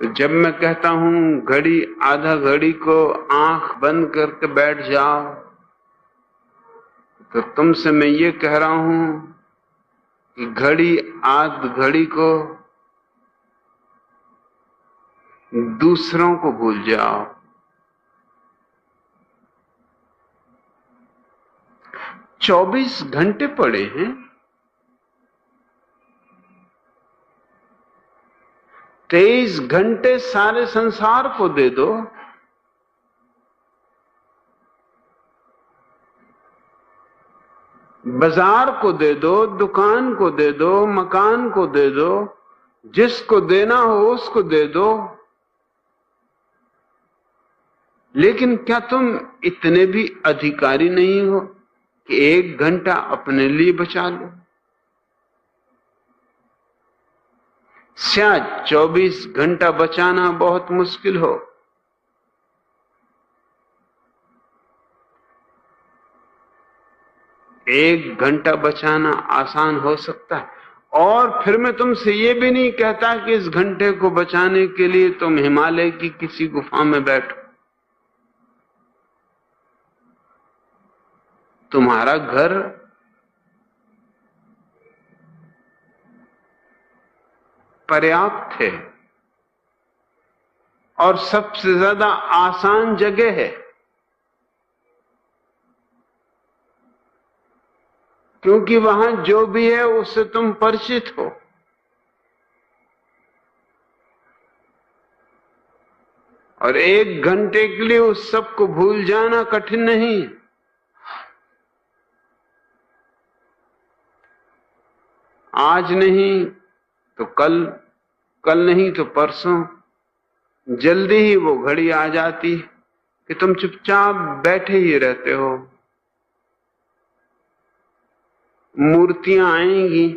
तो जब मैं कहता हूं घड़ी आधा घड़ी को आंख बंद करके बैठ जाओ, तो तुमसे मैं ये कह रहा हूं कि घड़ी आध घड़ी को दूसरों को भूल जाओ। चौबीस घंटे पड़े हैं, 23 घंटे सारे संसार को दे दो, बाजार को दे दो, दुकान को दे दो, मकान को दे दो, जिसको देना हो उसको दे दो, लेकिन क्या तुम इतने भी अधिकारी नहीं हो कि 1 घंटा अपने लिए बचा लो? शायद 24 घंटा बचाना बहुत मुश्किल हो, एक घंटा बचाना आसान हो सकता है। और फिर मैं तुमसे ये भी नहीं कहता कि इस घंटे को बचाने के लिए तुम हिमालय की किसी गुफा में बैठो। तुम्हारा घर पर्याप्त है और सबसे ज्यादा आसान जगह है, क्योंकि वहां जो भी है उससे तुम परिचित हो। और 1 घंटे के लिए उस सब को भूल जाना कठिन नहीं। आज नहीं तो कल, कल नहीं तो परसों, जल्दी ही वो घड़ी आ जाती कि तुम चुपचाप बैठे ही रहते हो। मूर्तियां आएंगी,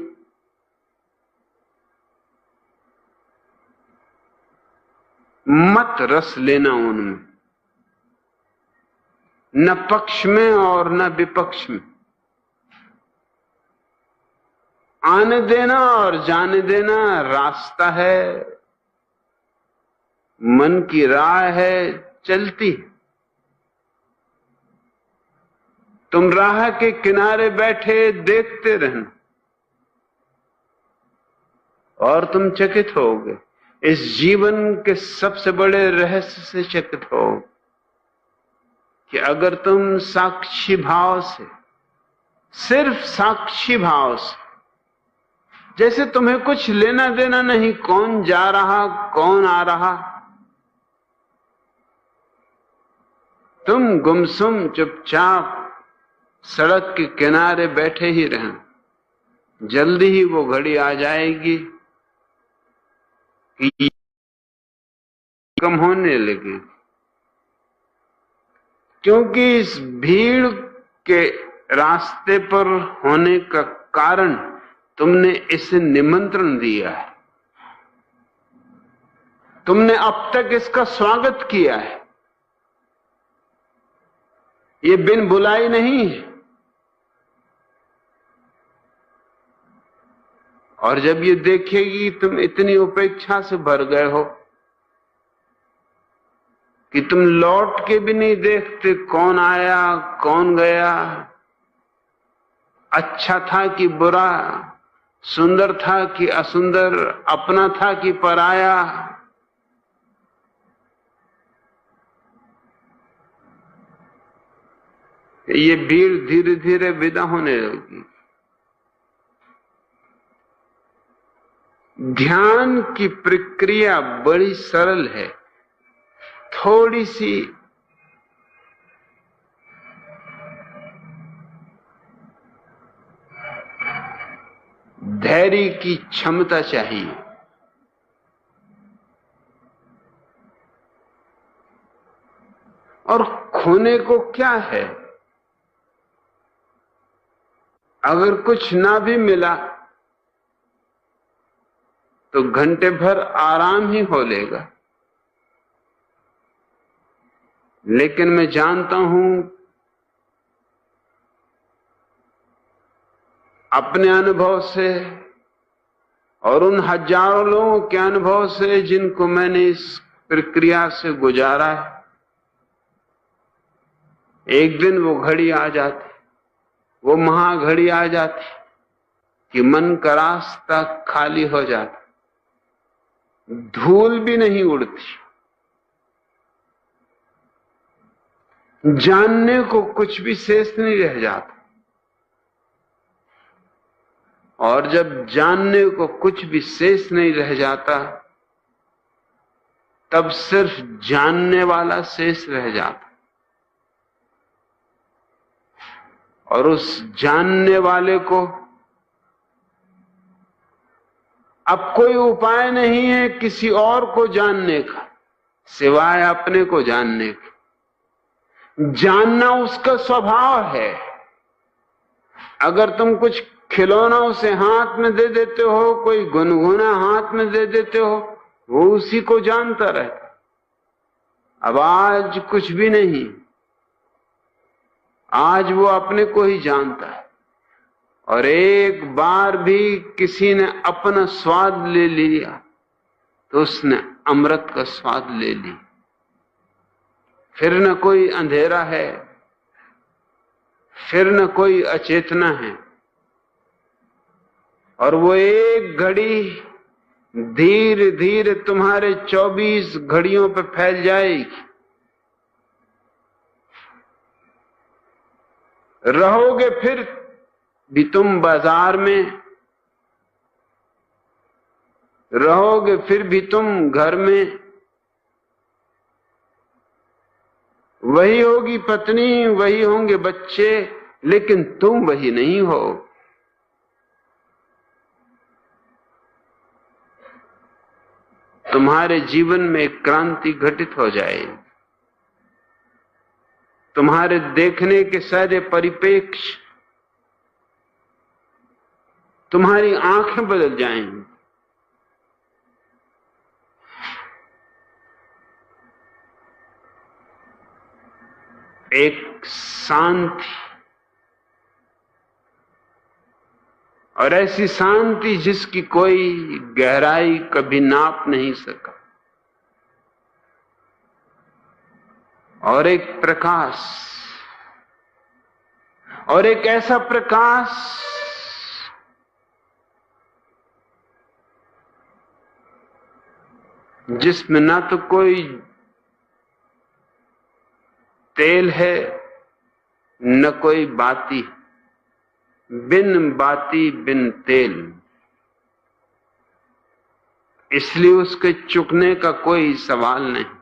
मत रस लेना उनमें, न पक्ष में और न विपक्ष में। आने देना और जाने देना रास्ता है, मन की राह है, चलती। तुम राह के किनारे बैठे देखते रहना और तुम चकित होगे, इस जीवन के सबसे बड़े रहस्य से चकित हो कि अगर तुम साक्षी भाव से, सिर्फ साक्षी भाव से, जैसे तुम्हें कुछ लेना देना नहीं कौन जा रहा कौन आ रहा, तुम गुमसुम चुपचाप सड़क के किनारे बैठे ही रहना, जल्दी ही वो घड़ी आ जाएगी कि कम होने लगे। क्योंकि इस भीड़ के रास्ते पर होने का कारण तुमने इसे निमंत्रण दिया है, तुमने अब तक इसका स्वागत किया है। ये बिन बुलाई नहीं है। और जब ये देखेगी तुम इतनी उपेक्षा से भर गए हो कि तुम लौट के भी नहीं देखते कौन आया कौन गया, अच्छा था कि बुरा, सुंदर था कि असुंदर, अपना था कि पराया, ये भीड़ धीरे धीरे विदा होने लगी। ध्यान की प्रक्रिया बड़ी सरल है, थोड़ी सी धैर्य की क्षमता चाहिए। और खोने को क्या है? अगर कुछ ना भी मिला तो घंटे भर आराम ही हो लेगा। लेकिन मैं जानता हूं अपने अनुभव से और उन हजारों लोगों के अनुभव से जिनको मैंने इस प्रक्रिया से गुजारा है, एक दिन वो घड़ी आ जाती, वो महाघड़ी आ जाती कि मन का रास्ता खाली हो जाता, धूल भी नहीं उड़ती, जानने को कुछ भी शेष नहीं रह जाता। और जब जानने को कुछ भी शेष नहीं रह जाता, तब सिर्फ जानने वाला शेष रह जाता। और उस जानने वाले को अब कोई उपाय नहीं है किसी और को जानने का सिवाय अपने को जानने का। जानना उसका स्वभाव है। अगर तुम कुछ खिलौना उसे हाथ में दे देते हो, कोई गुनगुना हाथ में दे देते हो, वो उसी को जानता रहता। अब आज कुछ भी नहीं, आज वो अपने को ही जानता है। और एक बार भी किसी ने अपना स्वाद ले लिया तो उसने अमृत का स्वाद ले लिया। फिर न कोई अंधेरा है, फिर न कोई अचेतना है। और वो एक घड़ी धीरे धीरे तुम्हारे 24 घड़ियों पे फैल जाएगी। रहोगे फिर भी तुम बाजार में, रहोगे फिर भी तुम घर में, वही होगी पत्नी, वही होंगे बच्चे, लेकिन तुम वही नहीं हो। तुम्हारे जीवन में एक क्रांति घटित हो जाएगी। तुम्हारे देखने के सारे परिप्रेक्ष्य, तुम्हारी आंखें बदल जाएंगी। एक शांति, और ऐसी शांति जिसकी कोई गहराई कभी नाप नहीं सका। और एक प्रकाश, और एक ऐसा प्रकाश जिसमें ना तो कोई तेल है न कोई बाती, बिन बाती बिन तेल। इसलिए उसके चुकने का कोई सवाल नहीं।